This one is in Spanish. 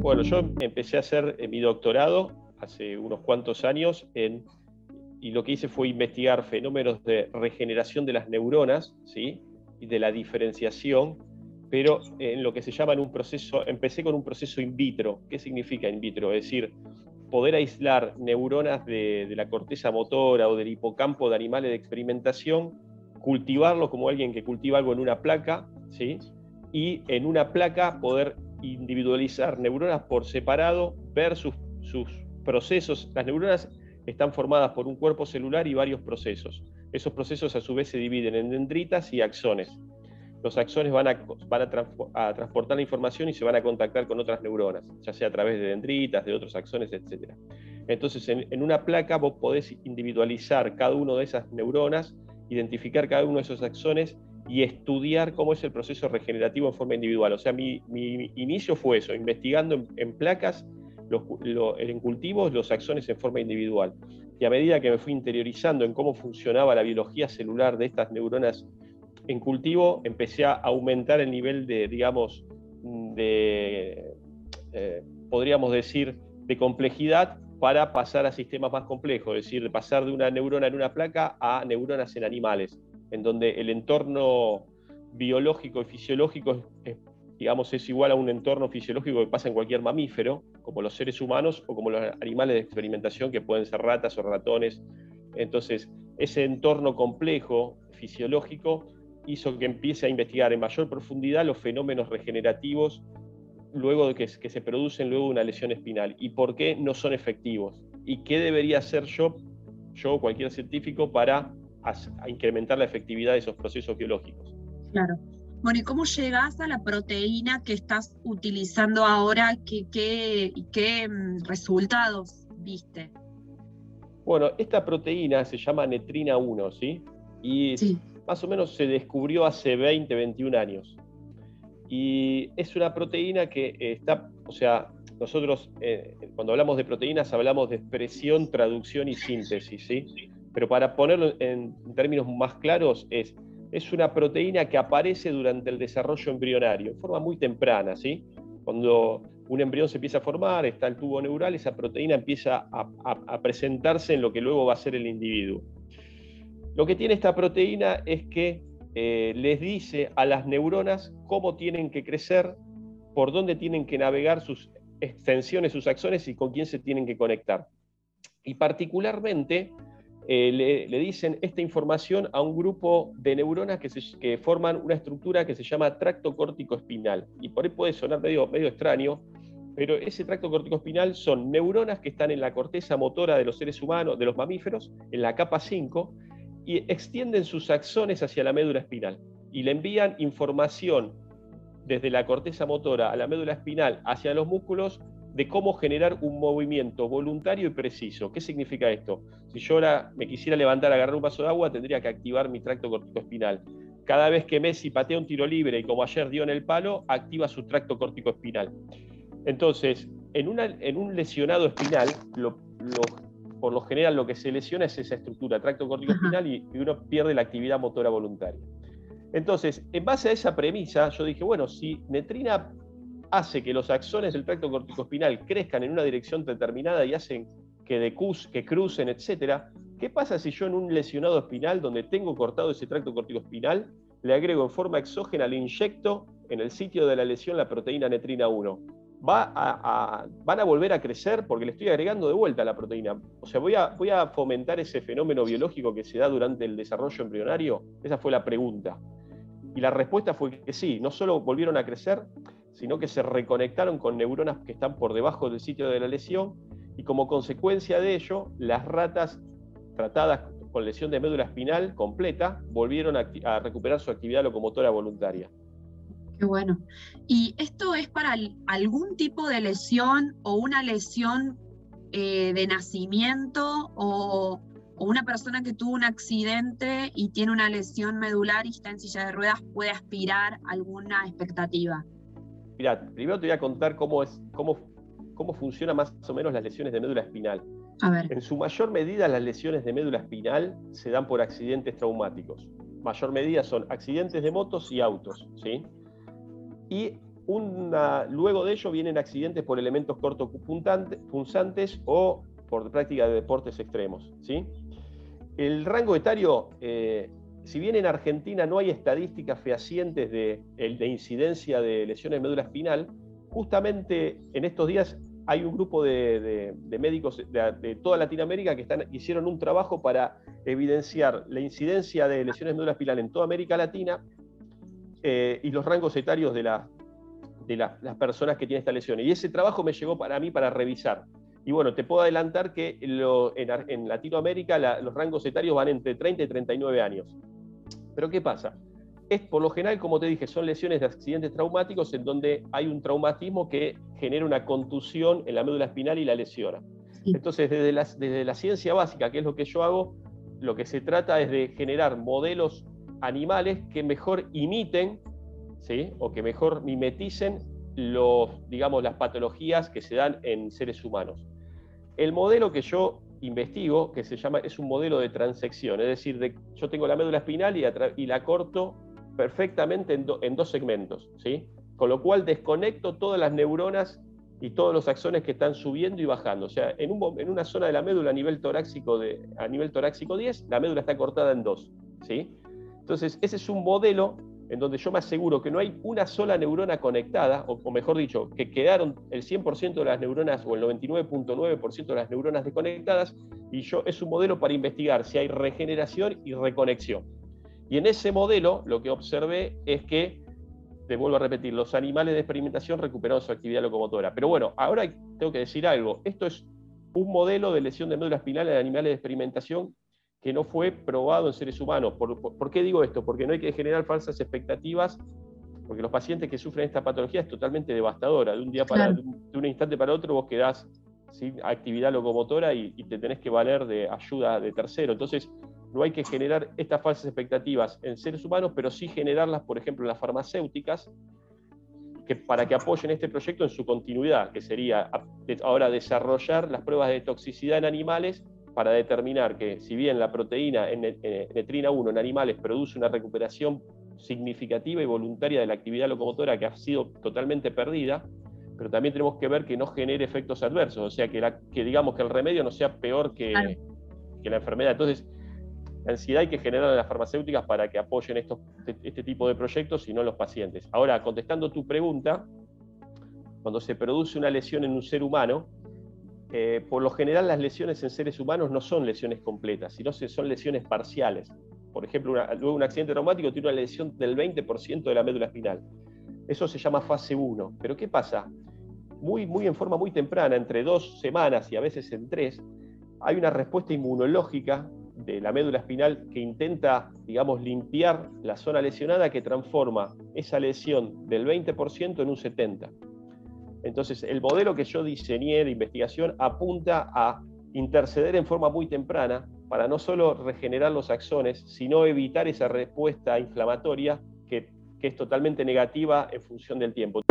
Bueno, yo empecé a hacer mi doctorado hace unos cuantos años y lo que hice fue investigar fenómenos de regeneración de las neuronas, ¿sí? Y de la diferenciación, pero en lo que se llama un proceso, empecé con un proceso in vitro. ¿Qué significa in vitro? Es decir, poder aislar neuronas de la corteza motora o del hipocampo de animales de experimentación, cultivarlo como alguien que cultiva algo en una placa, ¿sí? Y en una placa poder individualizar neuronas por separado, ver sus procesos. Las neuronas están formadas por un cuerpo celular y varios procesos. Esos procesos a su vez se dividen en dendritas y axones. Los axones van a transportar la información y se van a contactar con otras neuronas, ya sea a través de dendritas, de otros axones, etc. Entonces, en una placa vos podés individualizar cada una de esas neuronas, identificar cada uno de esos axones y estudiar cómo es el proceso regenerativo en forma individual. O sea, mi inicio fue eso, investigando en placas, en cultivos, los axones en forma individual. Y a medida que me fui interiorizando en cómo funcionaba la biología celular de estas neuronas en cultivo, empecé a aumentar el nivel de, digamos, podríamos decir, de complejidad para pasar a sistemas más complejos, es decir, pasar de una neurona en una placa a neuronas en animales, en donde el entorno biológico y fisiológico es igual a un entorno fisiológico que pasa en cualquier mamífero, como los seres humanos o como los animales de experimentación, que pueden ser ratas o ratones. Entonces, ese entorno complejo fisiológico hizo que empiece a investigar en mayor profundidad los fenómenos regenerativos luego de que se producen luego de una lesión espinal, y por qué no son efectivos, y qué debería hacer yo o cualquier científico para incrementar la efectividad de esos procesos biológicos. Claro. Bueno, ¿y cómo llegás a la proteína que estás utilizando ahora? ¿Qué resultados viste? Bueno, esta proteína se llama netrina 1, ¿sí? Y sí. Más o menos se descubrió hace 20, 21 años. Y es una proteína que está, o sea, nosotros cuando hablamos de proteínas hablamos de expresión, traducción y síntesis, ¿sí? Pero para ponerlo en términos más claros, es una proteína que aparece durante el desarrollo embrionario, en forma muy temprana, ¿sí? Cuando un embrión se empieza a formar, está el tubo neural, esa proteína empieza a presentarse en lo que luego va a ser el individuo. Lo que tiene esta proteína es que les dice a las neuronas cómo tienen que crecer, por dónde tienen que navegar sus extensiones, sus axones y con quién se tienen que conectar. Y particularmente le dicen esta información a un grupo de neuronas que forman una estructura que se llama tracto córtico espinal. Y por ahí puede sonar medio extraño, pero ese tracto córtico espinal son neuronas que están en la corteza motora de los seres humanos, de los mamíferos, en la capa 5, y extienden sus axones hacia la médula espinal y le envían información desde la corteza motora a la médula espinal hacia los músculos de cómo generar un movimiento voluntario y preciso. ¿Qué significa esto? Si yo ahora me quisiera levantar a agarrar un vaso de agua, tendría que activar mi tracto corticoespinal. Cada vez que Messi patea un tiro libre y como ayer dio en el palo, activa su tracto corticoespinal. Entonces, en un lesionado espinal, por lo general lo que se lesiona es esa estructura, tracto corticoespinal, y uno pierde la actividad motora voluntaria. Entonces, en base a esa premisa, yo dije, bueno, si netrina hace que los axones del tracto corticoespinal crezcan en una dirección determinada y hacen que crucen, etc., ¿qué pasa si yo en un lesionado espinal, donde tengo cortado ese tracto corticoespinal, le agrego en forma exógena, le inyecto en el sitio de la lesión la proteína netrina 1? Van a volver a crecer porque le estoy agregando de vuelta la proteína. O sea, voy a fomentar ese fenómeno biológico que se da durante el desarrollo embrionario. Esa fue la pregunta. Y la respuesta fue que sí, no solo volvieron a crecer, sino que se reconectaron con neuronas que están por debajo del sitio de la lesión, y como consecuencia de ello, las ratas tratadas con lesión de médula espinal completa volvieron a recuperar su actividad locomotora voluntaria. Qué bueno. ¿Y esto es para algún tipo de lesión o una lesión de nacimiento o una persona que tuvo un accidente y tiene una lesión medular y está en silla de ruedas puede aspirar a alguna expectativa? Mirá, primero te voy a contar cómo funciona más o menos las lesiones de médula espinal. A ver. En su mayor medida, las lesiones de médula espinal se dan por accidentes traumáticos. Mayor medida son accidentes de motos y autos, ¿sí? Y Luego de ello vienen accidentes por elementos cortopunzantes o por práctica de deportes extremos, ¿sí? El rango etario, si bien en Argentina no hay estadísticas fehacientes de incidencia de lesiones de médula espinal, justamente en estos días hay un grupo de médicos de toda Latinoamérica que hicieron un trabajo para evidenciar la incidencia de lesiones de médula espinal en toda América Latina y los rangos etarios de las personas que tienen esta lesión. Y ese trabajo me llegó para mí para revisar. Y bueno, te puedo adelantar que en Latinoamérica los rangos etarios van entre 30 y 39 años. Pero ¿qué pasa? Por lo general, como te dije, son lesiones de accidentes traumáticos en donde hay un traumatismo que genera una contusión en la médula espinal y la lesiona. Sí. Entonces, desde la ciencia básica, que es lo que yo hago, lo que se trata es de generar modelos animales que mejor imiten, ¿sí? O que mejor mimeticen las patologías que se dan en seres humanos. El modelo que yo investigo, que es un modelo de transección, es decir, yo tengo la médula espinal y la corto perfectamente en dos segmentos, ¿sí? Con lo cual desconecto todas las neuronas y todos los axones que están subiendo y bajando. O sea, en una zona de la médula a nivel torácico 10, la médula está cortada en dos, ¿sí? Entonces, ese es un modelo en donde yo me aseguro que no hay una sola neurona conectada, o mejor dicho, que quedaron el 100% de las neuronas o el 99.9% de las neuronas desconectadas, y es un modelo para investigar si hay regeneración y reconexión. Y en ese modelo lo que observé es que, te vuelvo a repetir, los animales de experimentación recuperaron su actividad locomotora. Pero bueno, ahora tengo que decir algo. Esto es un modelo de lesión de médula espinal en animales de experimentación que no fue probado en seres humanos. ¿Por qué digo esto? Porque no hay que generar falsas expectativas, porque los pacientes que sufren esta patología es totalmente devastadora. De un instante para otro vos quedás sin actividad locomotora y te tenés que valer de ayuda de tercero. Entonces, no hay que generar estas falsas expectativas en seres humanos, pero sí generarlas, por ejemplo, en las farmacéuticas, para que apoyen este proyecto en su continuidad, que sería ahora desarrollar las pruebas de toxicidad en animales para determinar que, si bien la proteína netrina 1 en animales produce una recuperación significativa y voluntaria de la actividad locomotora que ha sido totalmente perdida, pero también tenemos que ver que no genere efectos adversos, o sea, que digamos que el remedio no sea peor que la enfermedad. Entonces, la ansiedad hay que generar en las farmacéuticas para que apoyen este tipo de proyectos y no los pacientes. Ahora, contestando tu pregunta, cuando se produce una lesión en un ser humano, por lo general las lesiones en seres humanos no son lesiones completas, sino son lesiones parciales. Por ejemplo, luego un accidente traumático tiene una lesión del 20% de la médula espinal. Eso se llama fase 1. Pero ¿qué pasa? En forma muy temprana, entre 2 semanas y a veces en 3, hay una respuesta inmunológica de la médula espinal que intenta, digamos, limpiar la zona lesionada, que transforma esa lesión del 20% en un 70%. Entonces, el modelo que yo diseñé de investigación apunta a interceder en forma muy temprana para no solo regenerar los axones, sino evitar esa respuesta inflamatoria que es totalmente negativa en función del tiempo.